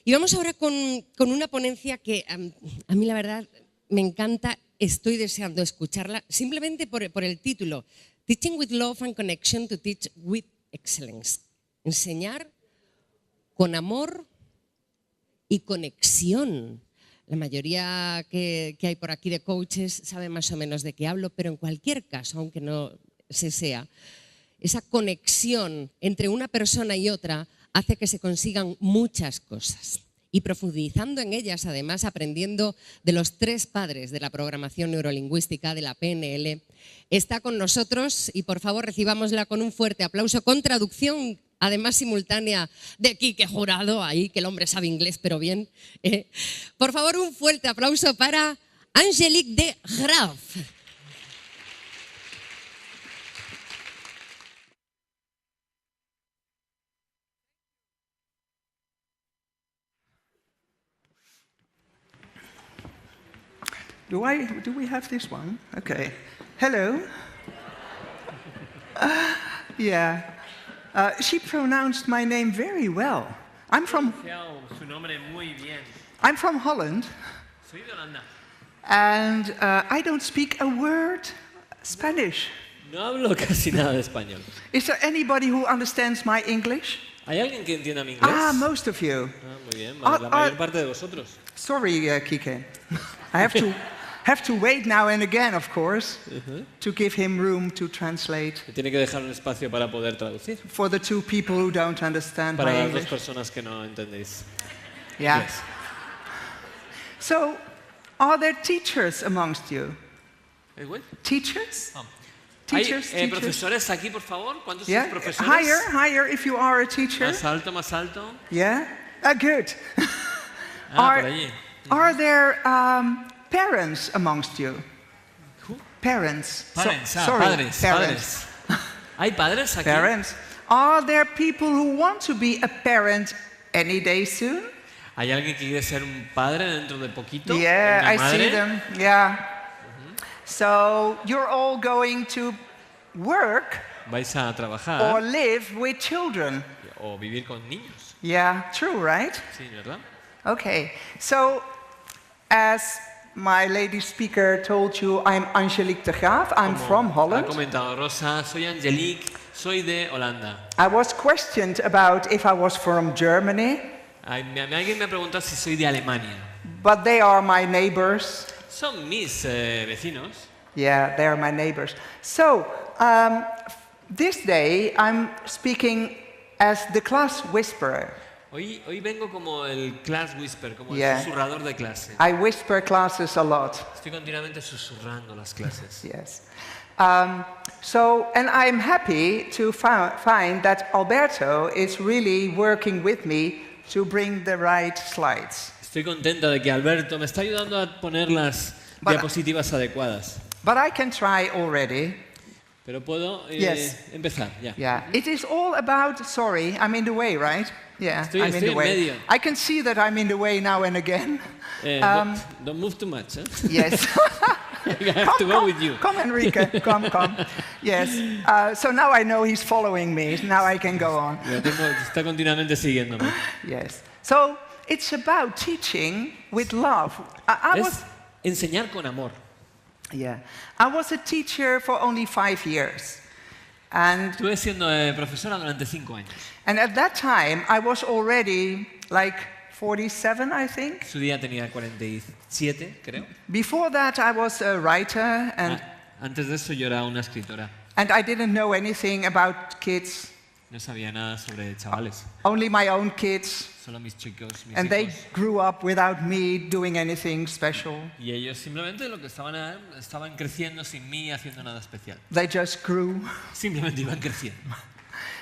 Y vamos ahora con una ponencia que a mí la verdad me encanta, estoy deseando escucharla, simplemente por el título, Teaching with Love and Connection to Teach with Excellence. Enseñar con amor y conexión. La mayoría que hay por aquí de coaches sabe más o menos de qué hablo, pero en cualquier caso, aunque no se sea, esa conexión entre una persona y otra hace que se consigan muchas cosas. Y profundizando en ellas, además, aprendiendo de los 3 padres de la programación neurolingüística de la PNL, está con nosotros y por favor recibámosla con un fuerte aplauso con traducción, además simultánea de Quique Jurado, ahí que el hombre sabe inglés, pero bien. Por favor, un fuerte aplauso para Angélique de Graaff. Do we have this one? Okay. Hello. Yeah. She pronounced my name very well. I'm from Holland. Soy de Holanda. And I don't speak a word Spanish. No hablo casi nada de español. Is there anybody who understands my English? ¿Hay alguien que entienda mi inglés? Ah, most of you. Muy bien, la mayor parte de vosotros. Sorry, Kike. I have to wait now and again, of course, to give him room to translate. Tiene que dejar un espacio para poder traducir. For the 2 people who don't understand para my las English. 2 personas que no entendéis. Yeah. Yes. So, are there teachers amongst you? What? Teachers? Teachers, ¿Hay profesores aquí, por favor? ¿Cuántos Yeah. son profesores? Higher if you are a teacher. Más alto, más alto. Yeah? Good. Por allí. Are there parents amongst you? Who? Parents. Parents, sorry, padres. ¿Hay padres aquí? Parents. Are there people who want to be a parent any day soon? ¿Hay alguien que quiere ser un padre dentro de poquito? Yeah, ¿Una I madre? see them. Yeah. So you're all going to work ¿Vais a trabajar or live with children. o vivir con niños? Yeah, true, right? Sí, ¿verdad? Okay. So, as my lady speaker told you, I'm Angélique de Graaff. I'm from Holland. Ha comentado Rosa, soy Angélique, soy de Holanda. I was questioned about if I was from Germany, Alguien me ha preguntado si soy de Alemania. but they are my neighbors. Son mis vecinos. Yeah, they are my neighbors. So, this day I'm speaking as the class whisperer. Hoy vengo como el class whisper, como Yeah. el susurrador de clase. I whisper classes a lot. Estoy continuamente susurrando las clases. Yes. And I'm happy to find that Alberto is really working with me to bring the right slides. Estoy contenta de que Alberto me está ayudando a poner las diapositivas adecuadas. But I can try already. Pero puedo empezar, ya. Yeah. It is all about, sorry, I'm in the way, right? Yeah, I'm in estoy the en way. medio. I can see that I'm in the way now and again. Don't move too much. Yes. I have to go with you. Come, Enrique, come. Yes. So now I know he's following me. Now I can go on. Está continuamente siguiéndome. Yes. So it's about teaching with love. Es enseñar con amor. Yeah. I was a teacher for only 5 years. And Estuve siendo profesora durante 5 años. at that time, I was already like 47, I think. Su día tenía 47, creo. Before that, I was a writer, and Antes de eso yo era una escritora. I didn't know anything about kids. No sabía nada sobre chavales. Only my own kids. Solo mis chicos, mis And they hijos. grew up without me doing anything special. Y ellos simplemente lo que estaban creciendo sin mí haciendo nada especial. They just grew. Simplemente iban creciendo.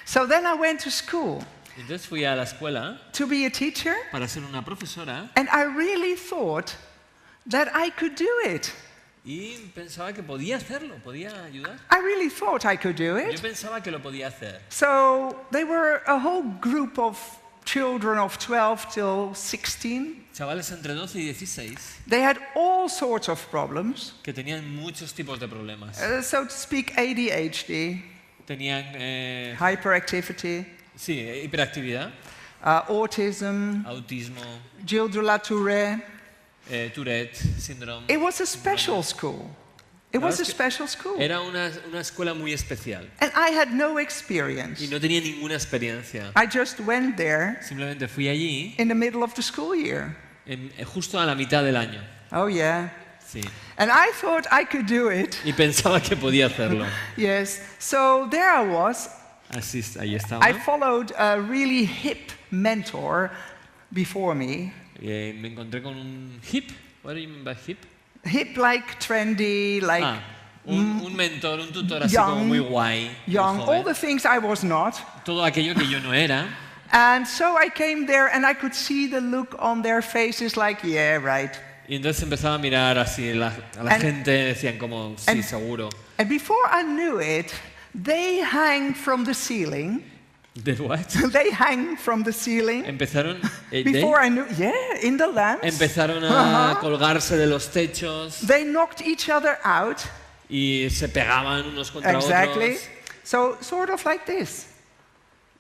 So then I went to school Entonces fui a la escuela to be a teacher, para ser una profesora and I really thought that I could do it. y pensaba que podía hacerlo, podía ayudar. I really thought I could do Yo it. pensaba que lo podía hacer. So they were a whole group of children of 12 till 16. Chavales entre 12 y 16 They had all sorts of problems. que tenían muchos tipos de problemas. So to speak, ADHD, Tenían hyperactivity, hiperactividad, autism, autismo, Gilles de la Tourette. Tourette, síndrome. It was a special school. It was a special school. Era una escuela muy especial. And I had no experience. Y no tenía ninguna experiencia. I just went there Simplemente fui allí in the middle of the school year. Justo a la mitad del año. Oh, yeah. Sí. And I thought I could do it. Y pensaba que podía hacerlo. Yes. So there I was. Ahí estaba. I followed a really hip mentor before me. Me encontré con un hip. What do you mean by hip? Hip, like trendy, like un mentor, un tutor así young, como muy guay. young, muy all joven. the things I was not. Todo aquello que yo no era. And so I came there and I could see the look on their faces like, yeah, right. Y entonces empezaba a mirar así a la gente, decían como, sí, seguro. And before I knew it, they hang from the ceiling. ¿De what? They hang from the ceiling. Empezaron, Before I knew, yeah, in the lamps. empezaron a colgarse de los techos They knocked each other out. y se pegaban unos contra Exactly. otros. So sort of like this.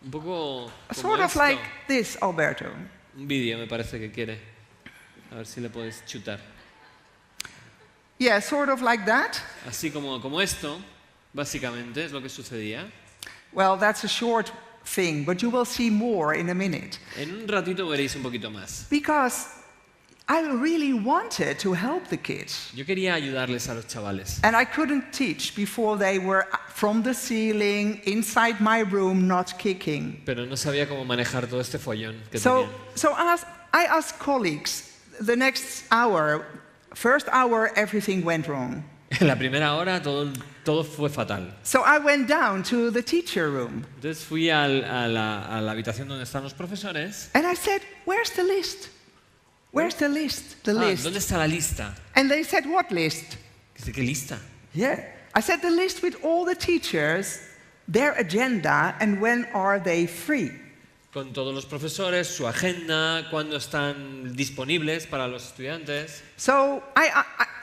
Un poco como Sort of esto. like this, Alberto. Un vídeo me parece que quiere. A ver si le puedes chutar. Yeah, sort of like that. Así como esto, básicamente, es lo que sucedía. Well, that's a short thing, but you will see more in a minute. En un ratito veréis un poquito más. Because I really wanted to help the kids. Yo quería ayudarles a los chavales. And I couldn't teach before they were from the ceiling, inside my room, not kicking. Pero no sabía cómo manejar todo este follón que tenían. So I asked colleagues, the next hour, first hour, everything went wrong. En la primera hora todo fue fatal. So I went down to the teacher room. Entonces fui a la habitación donde están los profesores. And I said, where's the list? Where's the list? The list. ¿Dónde está la lista? And they said, what list? ¿Qué lista? Yeah. I said, the list with all the teachers, their agenda, and when are they free. Con todos los profesores, su agenda, cuándo están disponibles para los estudiantes. So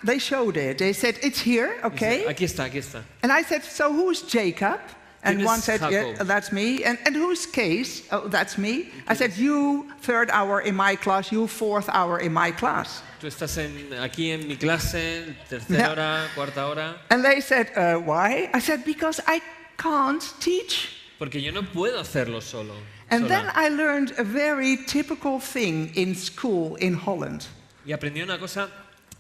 they showed it. They said, it's here, okay? Aquí está, aquí está. And I said, so who's Jacob? And ¿Quién one es said, yeah, Jacob? that's me. And who's Case? Oh, that's me. I said, you third hour in my class, you fourth hour in my class. Tú estás aquí en mi clase, tercera hora, cuarta hora. And they said, why? I said, because I can't teach. Porque yo no puedo hacerlo solo. And sola. then I learned a very typical thing in school in Holland. Y aprendí una cosa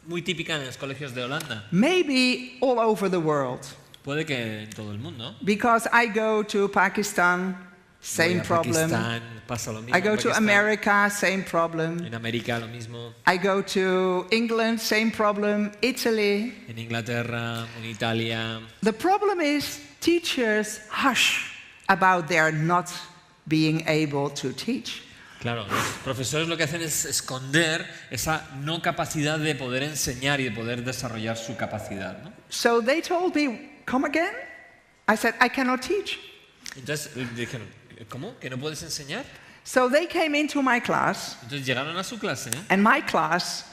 muy típica en los colegios de Holanda. Maybe all over the world. Puede que en todo el mundo. Because I go to Pakistan, same Voy a problem. Pakistán, pasa lo mismo I go en to Pakistán. America, same problem. En América lo mismo. I go to England, same problem. Italy. En Inglaterra, en Italia. The problem is teachers hush about their not being able to teach. Claro, los profesores lo que hacen es esconder esa no capacidad de poder enseñar y de poder desarrollar su capacidad, ¿no? So they told me, come again? I said, I cannot teach. Entonces dijeron, ¿cómo? ¿Que no puedes enseñar? So they came into my class, Entonces llegaron a su clase, ¿eh? and my class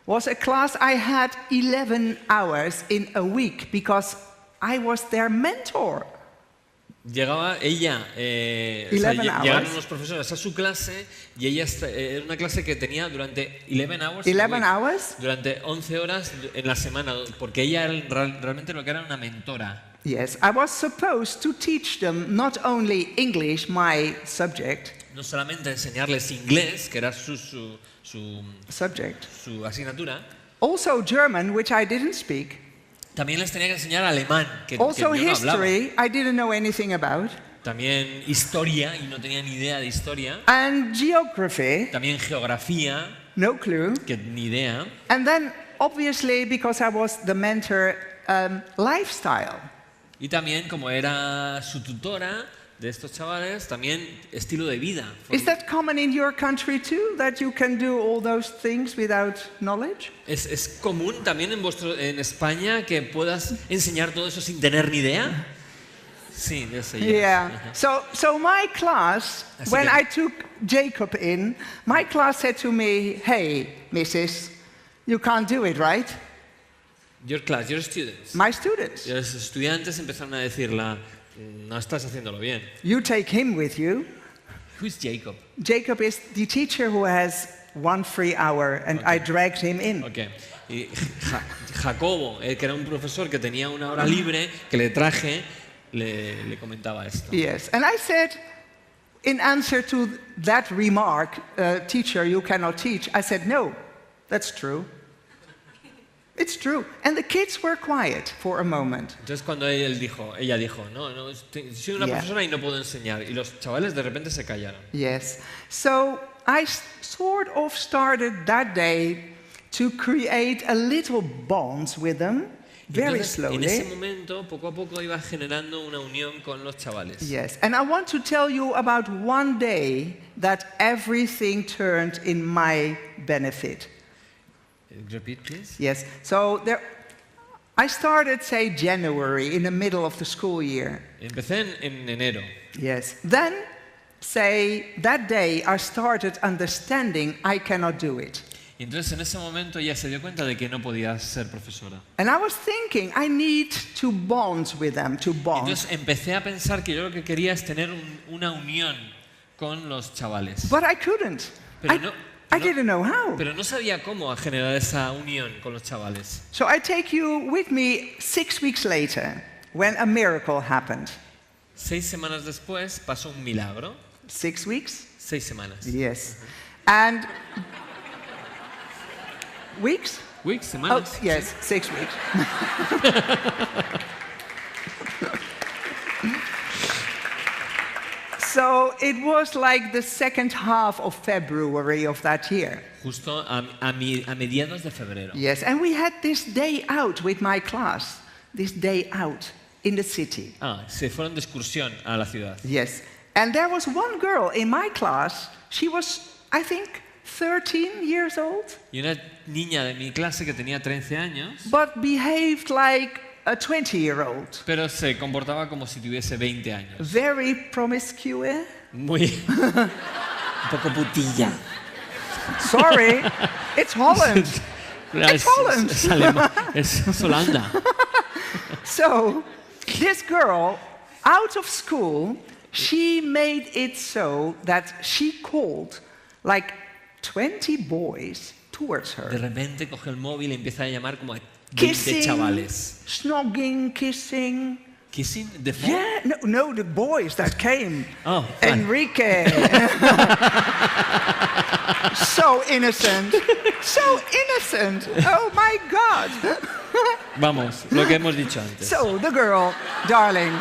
was a class I had 11 hours in a week because I was their mentor. Llegaba ella, 11 llegaron hours. los profesores a su clase y ella era una clase que tenía durante 11 hours, 11 hours? durante 11 horas en la semana, porque ella era realmente lo que era una mentora. Yes, I was supposed to teach them not only English, my subject, No solamente enseñarles inglés, que era su asignatura, also German, which I didn't speak, también les tenía que enseñar alemán, que also yo no hablaba. history, I didn't know anything about, También historia, y no tenía ni idea de historia. and geography, También geografía, no clue. que ni idea. And then, obviously, because I was the mentor, lifestyle. Y también, como era su tutora de estos chavales, también estilo de vida. Is that common in your country too, that you can do all those things without knowledge? ¿Es común también en España que puedas enseñar todo eso sin tener ni idea? Sí, de eso ya. Yeah. Ajá. So my class, Así when que- I took Jacob in, my class said to me, hey, Mrs., you can't do it, right? Your class, your students. My students. Y los estudiantes empezaron a decirla, no estás haciéndolo bien. You take him with you. Who's Jacob? Jacob is the teacher who has 1 free hour, and I dragged him in. Okay. Y Jacobo, que era un profesor que tenía una hora libre, que le traje, le comentaba esto. Yes, and I said, in answer to that remark, teacher, you cannot teach, I said, no, that's true. It's true. And the kids were quiet for a moment. Entonces cuando ella dijo, no, soy una profesora y no puedo enseñar. Y los chavales de repente se callaron. Yes. So I sort of started that day to create a little bond with them, very Entonces, slowly. en ese momento, poco a poco iba generando una unión con los chavales. Yes. And I want to tell you about one day that everything turned in my benefit. Repeat, please. Yes. So I started, say, January, in the middle of the school year. Empecé en enero. Yes. Then, say, that day I started understanding I cannot do it. Y entonces en ese momento ella se dio cuenta de que no podía ser profesora. And I was thinking, I need to bond with them, to bond. Entonces empecé a pensar que yo lo que quería es tener una unión con los chavales. But I couldn't. I didn't know how. Pero no sabía cómo generar esa unión con los chavales. So I take you with me 6 weeks later, when a miracle happened. 6 semanas después pasó un milagro. 6 weeks? 6 semanas. Yes. And weeks? Weeks, semanas. Oh, yes, 6 weeks. So it was like the second half of February of that year. Justo a mediados de febrero. Yes, and we had this day out with my class, this day out in the city. Se fueron de excursión a la ciudad. Yes, and there was one girl in my class, she was, I think, 13 years old. Y una niña de mi clase que tenía 13 años. But behaved like a 20-year-old. Pero se comportaba como si tuviese 20 años. Very promiscuous. Muy un poco putilla. Sorry, it's Holland. It's Holland. Es Holanda. So, this girl, out of school, she made it so that she called like 20 boys towards her. De repente coge el móvil y empieza a llamar como a 20 Kissing, chavales. snogging, kissing. Kissing the phone? Yeah, no, the boys that came. Oh, Enrique. So innocent. So innocent. Oh my God. Vamos, lo que hemos dicho antes. So the girl, darling.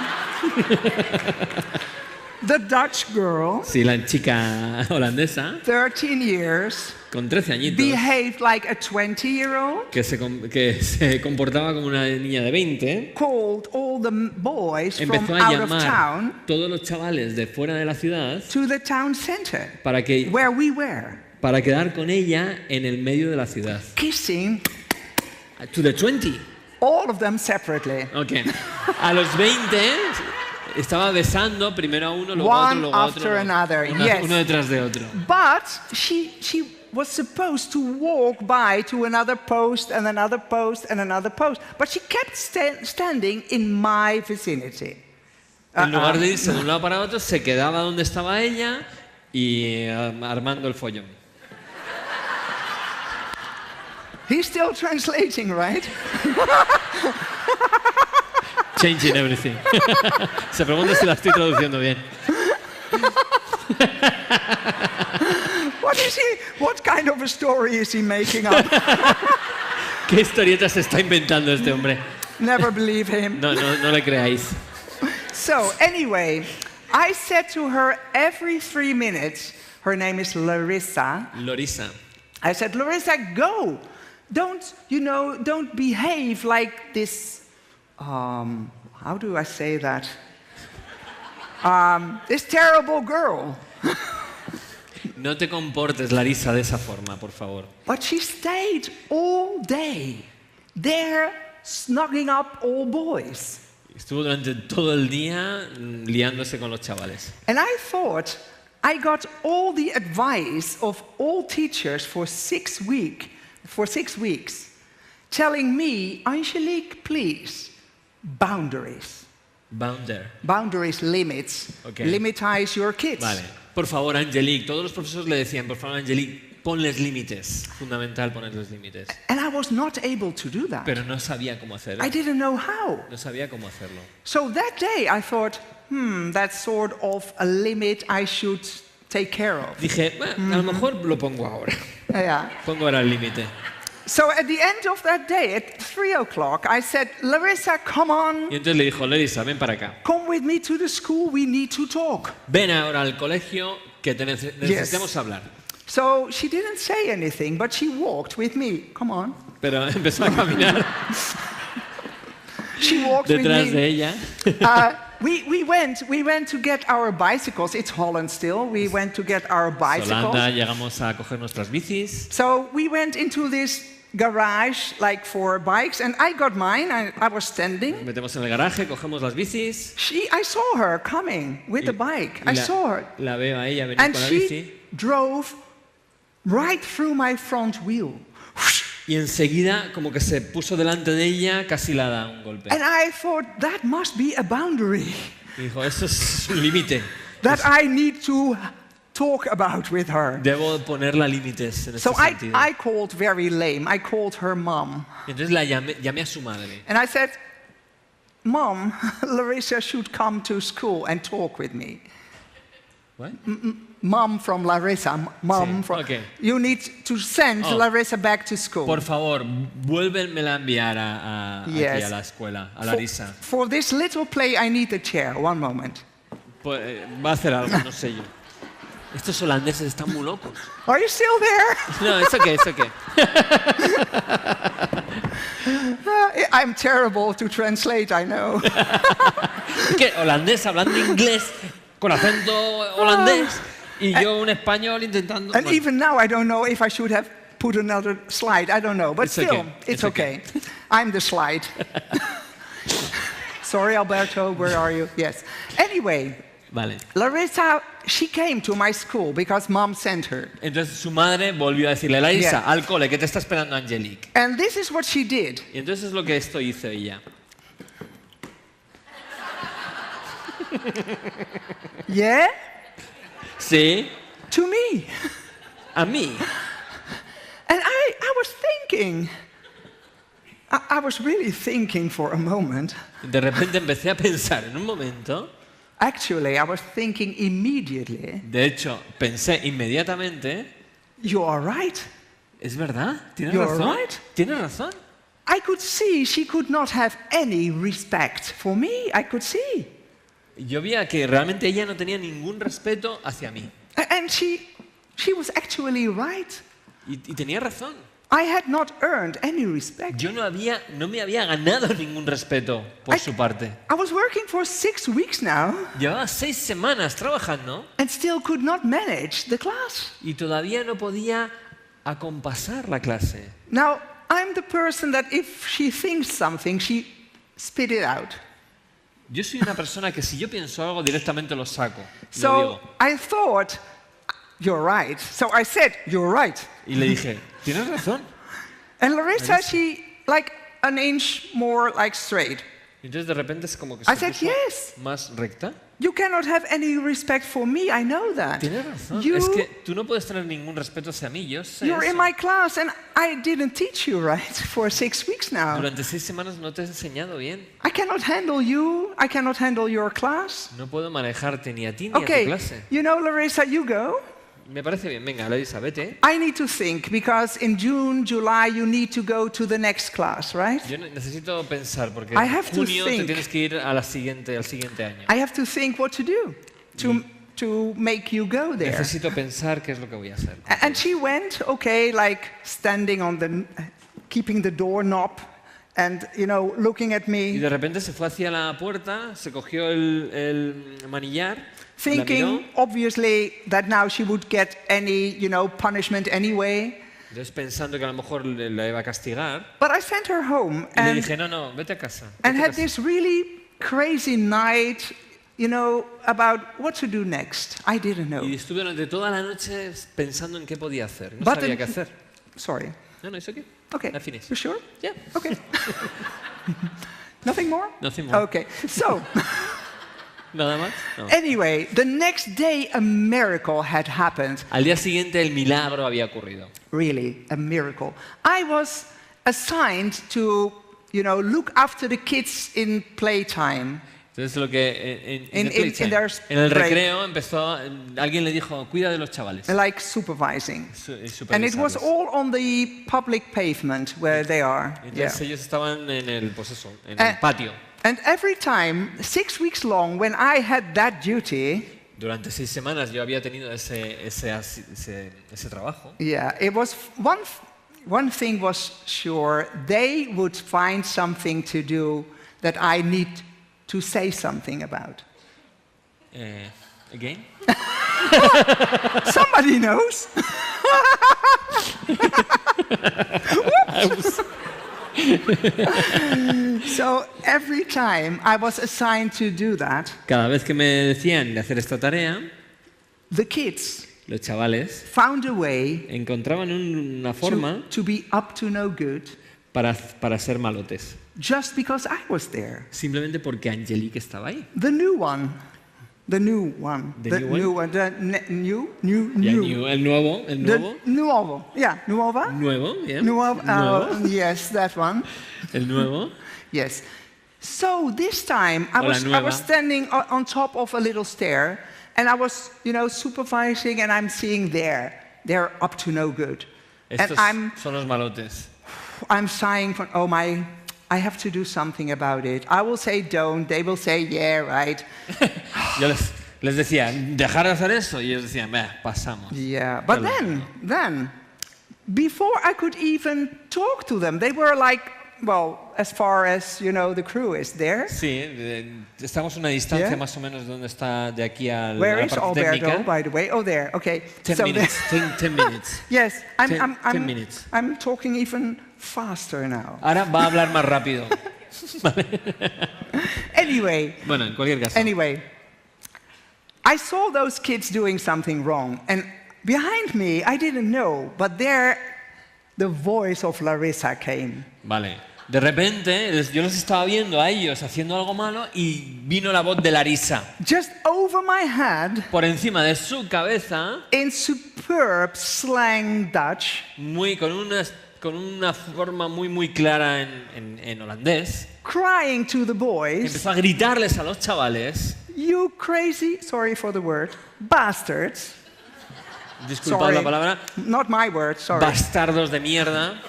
The Dutch girl. Sí, la chica holandesa. 13 years. Con 13 añitos. Behaved like a 20-year-old. Que se comportaba como una niña de 20. Called all the boys from Empezó a out of llamar town todos los chavales de fuera de la ciudad to the town center para where we were. Para quedar con ella en el medio de la ciudad. Kissing. To the 20. All of them separately. Okay. A los 20 estaba besando primero a uno, luego a otro, luego a otro. After another. Yes. Uno detrás de otro. But she was supposed to walk by to another post and another post and another post. But she kept standing in my vicinity. En lugar de irse de un lado para otro, se quedaba donde estaba ella y armando el follón. He's still translating, right? Changing everything. Se pregunta si la estoy traduciendo bien. What kind of a story is he making up? ¿Qué historieta se está inventando este hombre? Never believe him. No le creáis. So, anyway, I said to her every 3 minutes, her name is Larissa. I said, Larissa, go. Don't behave like this, how do I say that? This terrible girl. No te comportes, Larissa, de esa forma, por favor. But she stayed all day there, snugging up all boys. Estuvo durante todo el día liándose con los chavales. And I thought I got all the advice of all teachers for 6 weeks, telling me, Angélique, please, boundaries. Boundary. Boundaries, limits. Okay. Limitize your kids. Vale. Por favor, Angélique. Todos los profesores le decían, por favor, Angélique, ponles límites. Fundamental ponerles límites. And I was not able to do that. Pero no sabía cómo hacerlo. I didn't know how. No sabía cómo hacerlo. So that day I thought, that's sort of a limit I should take care of. Dije, bueno, a lo mejor lo pongo ahora. Yeah. Pongo ahora el límite. So at the end of that day, at 3 o'clock, I said, Larissa, come on. Y entonces le dijo, Larissa, ven para acá. Come with me to the school, we need to talk. Ven ahora al colegio que necesitamos hablar. So she didn't say anything, but she walked with me. Come on. Pero empezó a caminar She walked with detrás me. de ella. We went to get our bicycles. It's Holland still. We went to get our bicycles. Holanda, llegamos a coger nuestras bicis. So we went into this garage like for bikes, and I got mine. I was standing. Metemos en el garaje, cogemos las bicis. I saw her coming with the bike. I saw her. La veo a ella venir And con la she bici. drove right through my front wheel. Y enseguida, como que se puso delante de ella, casi la da un golpe. And I thought, that must be a boundary Y dijo, eso es un límite. that I need to talk about with her. Debo ponerla límites en este So sentido. I called very lame. I called her mom. Y entonces la llamé a su madre. And I said, Mom, Larissa should come to school and talk with me. What? Mom from Larissa. Mom Sí, from... okay. You need to send Larissa back to school. Por favor, vuélvenmela a enviar aquí Yes. a la escuela, a Larissa. For this little play, I need a chair. One moment. Pues, va a hacer algo, no sé yo. Estos holandeses están muy locos. Are you still there? No, it's okay, it's okay. I'm terrible to translate, I know. ¿Qué? Holandés hablando inglés con acento holandés y yo un español intentando. And Bueno, even now, I don't know if I should have put another slide. I don't know. But It's still, okay. it's It's okay. okay. I'm the slide. Sorry, Alberto, where are you? Yes. Anyway, Vale. Larissa, she came to my school because mom sent her. Entonces su madre volvió a decirle, Larissa, Yeah. al cole, que te está esperando Angélique. And this is what she did. Y entonces es lo que esto hizo ella. Yeah? Sí, To me. a mí. And I was thinking, I was really thinking for a moment. De repente empecé a pensar en un momento. Actually, I was thinking immediately, De hecho, pensé inmediatamente, you are right. es verdad, tienes You're razón. right. Tienes razón. I could see she could not have any respect for me. I could see. Yo veía que realmente ella no tenía ningún respeto hacia mí. And she was actually right. Y tenía razón. I had not earned any respect. Yo no me había ganado ningún respeto por su parte. I was working for 6 weeks now Llevaba 6 semanas trabajando and still could not manage the class. y todavía no podía acompasar la clase. Now, I'm the person that if she thinks something, she spit it out. Yo soy una persona que si yo pienso algo directamente lo saco. Lo So digo. I thought, you're right. So I said, you're right. Y le dije, tienes razón. And Larissa, she like an inch more like straight. Y entonces de repente es como que I se said, puso yes. más recta. You cannot have any respect for me. I know that. Tienes razón. You, Es que tú no puedes tener ningún respeto hacia mí. Yo sé you're eso. in my class, and I didn't teach you right for 6 weeks now. Durante 6 semanas no te he enseñado bien. I cannot handle you. I cannot handle your class. No puedo manejarte ni a ti ni a tu Okay, clase. you know, Larissa, you go. Me parece bien. Venga, Larissa, vete. I need to think because in June, July, you need to go to the next class, right? Yo necesito pensar porque I en have to junio te think. tienes que ir a al siguiente año. I have to think what to do to make you go there. Necesito pensar qué es lo que voy a hacer. And she went, okay, like standing on the, keeping the doorknob and, you know, looking at Y me, de repente se fue hacia la puerta, se cogió el manillar, la thinking, miró, obviously, that now she would get any, you know, punishment anyway. entonces pensando que a lo mejor la iba a castigar. But I sent her home Y le and, dije, no, vete a casa. and vete a had casa. this really crazy night, you know, about what to do next. I didn't know. Y estuve durante toda la noche pensando en qué podía hacer. No But sabía the- qué hacer. Sorry. No, it's okay. Okay. I finished. You sure? Yeah. Okay. Nothing more? Nothing more. Okay. So, ¿Nada más? No. Anyway, the next day a miracle had happened. Al día siguiente el milagro había ocurrido. Really, a miracle. I was assigned to, look after the kids in playtime. Entonces lo que In their en el break. recreo alguien le dijo, cuida de los chavales. Like supervising. Supervisarlos. And it was all on the public pavement where they are. Entonces ellos estaban en el patio. And every time, 6 weeks long, when I had that duty, Durante 6 semanas yo había tenido ese trabajo. yeah, it was one thing was sure, they would find something to do that I need to say something about. Again? Somebody knows. So every time I was assigned to do that, Cada vez que me decían de hacer esta tarea, the kids los chavales found a way encontraban una forma to be up to no good para ser malotes. just because I was there. Simplemente porque Angélique estaba ahí. The new one. The new one. The new one? The new. El nuevo. The nuovo. Yeah, nuova. Nuevo, yeah. Nuevo. Yes, that one. El nuevo. Yes. So this time I was standing on top of a little stair, and I was, supervising, and I'm seeing they're up to no good. Estos And son los malotes. I'm sighing for, I have to do something about it. I will say don't, they will say yeah, right. Yo les decía, dejar de hacer eso, y ellos decían, pasamos. Yeah, but then, before I could even talk to them, they were like, well, as far as, the crew is there. Sí, estamos a una distancia más o menos de donde está de aquí a Where la is parte Alberto, técnica. by the way? Oh, there, okay. 10 minutes. 10 minutes. Yes, 10 minutes. I'm talking even faster now. Ahora va a hablar más rápido. Anyway. Bueno, en cualquier caso. Anyway, I saw those kids doing something wrong, and behind me, I didn't know, but there, the voice of Larissa came. Vale. De repente, yo los estaba viendo a ellos haciendo algo malo y vino la voz de Larissa. Just over my head. Por encima de su cabeza. In superb slang Dutch. Con una forma muy clara en holandés. Crying to the boys. Empezó a gritarles a los chavales. You crazy, sorry for the word, bastards. Disculpad la palabra. Not my word, sorry. Bastardos de mierda.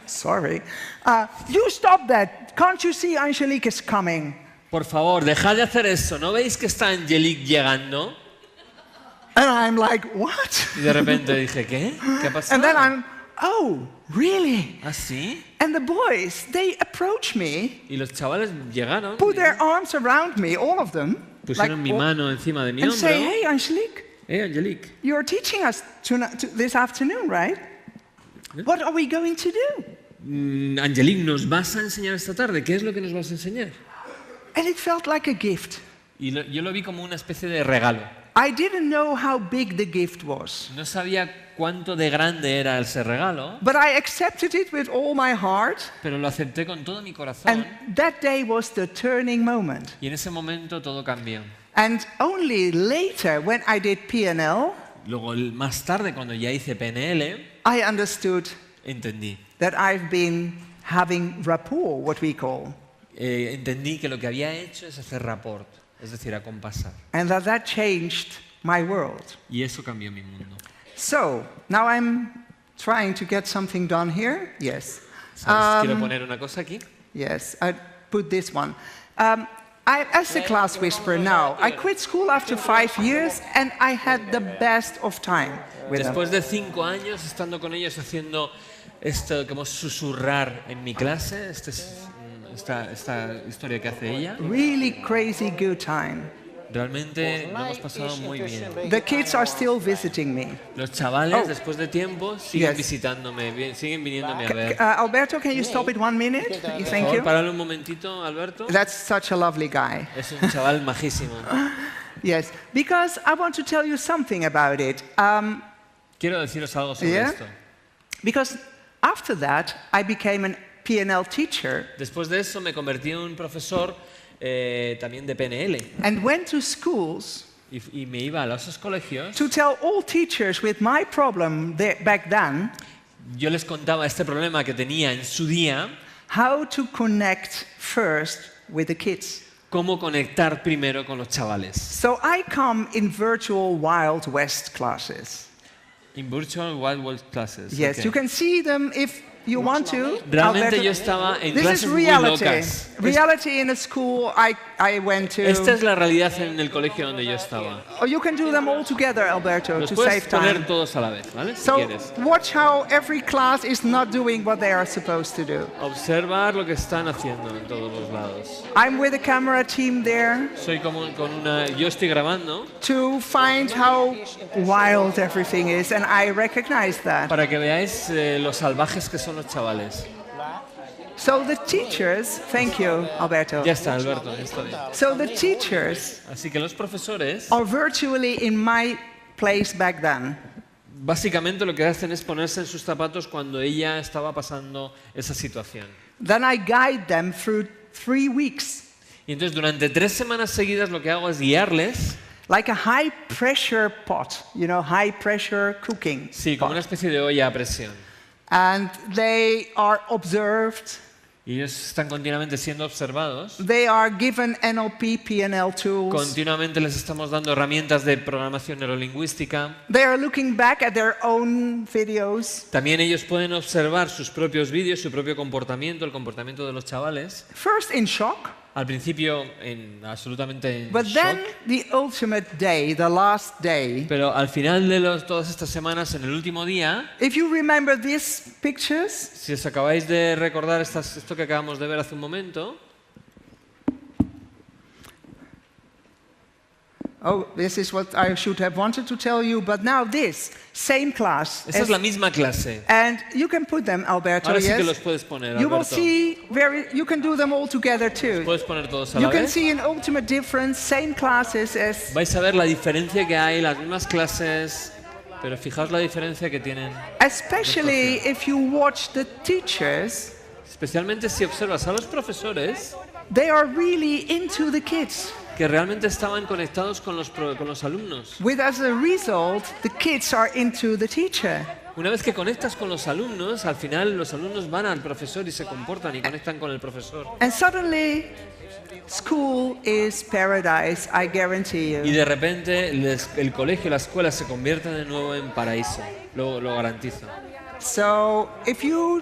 Sorry. You stop that. Can't you see Angélique is coming? Por favor, dejad de hacer eso. ¿No veis que está Angélique llegando? And I'm like, what? Y de repente dije, ¿qué? ¿Qué ha pasado? And then I'm, oh, really? ¿Ah, sí? And the boys, they approach me. Y los chavales llegaron. Put their arms around me, all of them. Pusieron mi mano encima de mi and hombro. say, hey, Angélique. Hey, Angélique. You're teaching us this afternoon, right? Yeah. What are we going to do? Angélique, ¿nos vas a enseñar esta tarde? ¿Qué es lo que nos vas a enseñar? And it felt like a gift. Y yo lo vi como una especie de regalo. I didn't know how big the gift was. No sabía cuánto de grande era ese regalo. But I accepted it with all my heart. Pero lo acepté con todo mi corazón. And that day was the turning moment. Y en ese momento todo cambió. And only later, when I did PNL, Luego, más tarde, cuando ya hice PNL, I understood entendí. that I've been having rapport, what we call. Entendí que lo que había hecho es hacer rapport, es decir, acompasar. And that changed my world. Y eso cambió mi mundo. So, now I'm trying to get something done here. Yes. ¿Sabes? Quiero poner una cosa aquí. Yes, I put this one. As a class whisperer now, I quit school after 5 years and I had the best of time with them. Después de 5 años estando con ellos haciendo esto como susurrar en mi clase, esta historia que hace ella. Really crazy good time. Realmente lo hemos pasado muy bien. The kids are still visiting me. Los chavales, después de tiempo, siguen visitándome, siguen viniéndome a ver. Alberto, can you stop it 1 minute? Thank you. Párale un momentito, Alberto. That's such a lovely guy. Es un chaval majísimo. Yes, because I want to tell you something about it. Quiero deciros algo sobre esto. Because after that, I became a PNL teacher. Después de eso me convertí en un profesor también de PNL. and went to schools Y me iba a esos colegios. to tell all teachers with my problem back then Yo les contaba este problema que tenía en su día, how to connect first with the kids. cómo conectar primero con los chavales. So I come in virtual Wild West classes. In virtual Wild World classes. Yes, okay. you can see them if you want to. Realmente Alberto. yo estaba en This is clases muy reality. locas. Reality in a school I went to. Esta es la realidad en el colegio donde yo estaba. Or you can do them all together, Alberto, Los to puedes save poner time. todos a la vez, ¿vale? Si So quieres. watch how every class is not doing what they are supposed to do. Observar lo que están haciendo en todos los lados. I'm with a camera team there Soy como con una... Yo estoy grabando to find how wild everything is, and I recognize that. para que veáis lo salvajes que son los chavales. So the teachers, thank you, Alberto. Ya está, Alberto, ya está bien. So the teachers Así que los profesores are virtually in my place back then. básicamente lo que hacen es ponerse en sus zapatos cuando ella estaba pasando esa situación. Then I guide them through 3 weeks, Y entonces durante 3 semanas seguidas lo que hago es guiarles, like a high pressure pot, you know, high pressure cooking sí, como pot. una especie de olla a presión. And they are observed, Y ellos están continuamente siendo observados. they are given NLP, PNL tools. Continuamente les estamos dando herramientas de programación neurolingüística. They are looking back at their own videos. También ellos pueden observar sus propios vídeos, su propio comportamiento, el comportamiento de los chavales. First in shock, Al principio absolutamente en but shock, then the ultimate day, the last day. pero al final de todas estas semanas, en el último día, If you remember these pictures, si os acabáis de recordar esto que acabamos de ver hace un momento, oh, this is what I should have wanted to tell you, but now this, same class. esta es la misma clase. And you can put them, Alberto, Ahora sí yes? que los puedes poner, You will Alberto. see you can do them all together too. Puedes poner todos a You la can vez. see an ultimate difference, same classes as, Vais a ver la diferencia que hay, las mismas clases, pero fijaos la diferencia que tienen. especially if you watch the teachers, Especialmente si observas a los profesores they are really into the kids. que realmente estaban conectados con los alumnos. With as a result, the kids are into the teacher. Una vez que conectas con los alumnos, al final los alumnos van al profesor y se comportan y conectan con el profesor. And suddenly, school is paradise, I guarantee Y you. de repente el colegio, la escuela se convierten de nuevo en paraíso. Lo garantizo. So, if you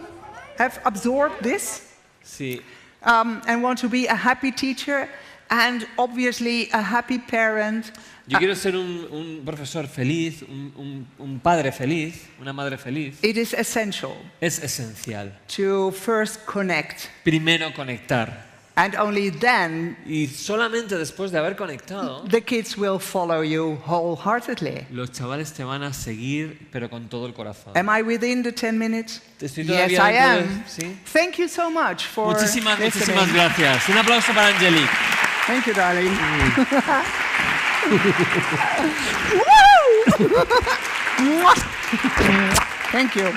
have absorbed this Sí. and want to be a happy teacher and obviously a happy parent, Yo quiero ser un profesor feliz, un padre feliz, una madre feliz. it is essential Es esencial. to first connect. Primero conectar. And only then Y solamente después de haber conectado, the kids will follow you wholeheartedly. los chavales te van a seguir, pero con todo el corazón. Am I within the 10 minutes? Estoy Yes, todavía I dentro de- am. ¿sí? Thank you so much for Muchísimas listening. gracias. Un aplauso para Angélique. Thank you, darling. Woo! Thank you.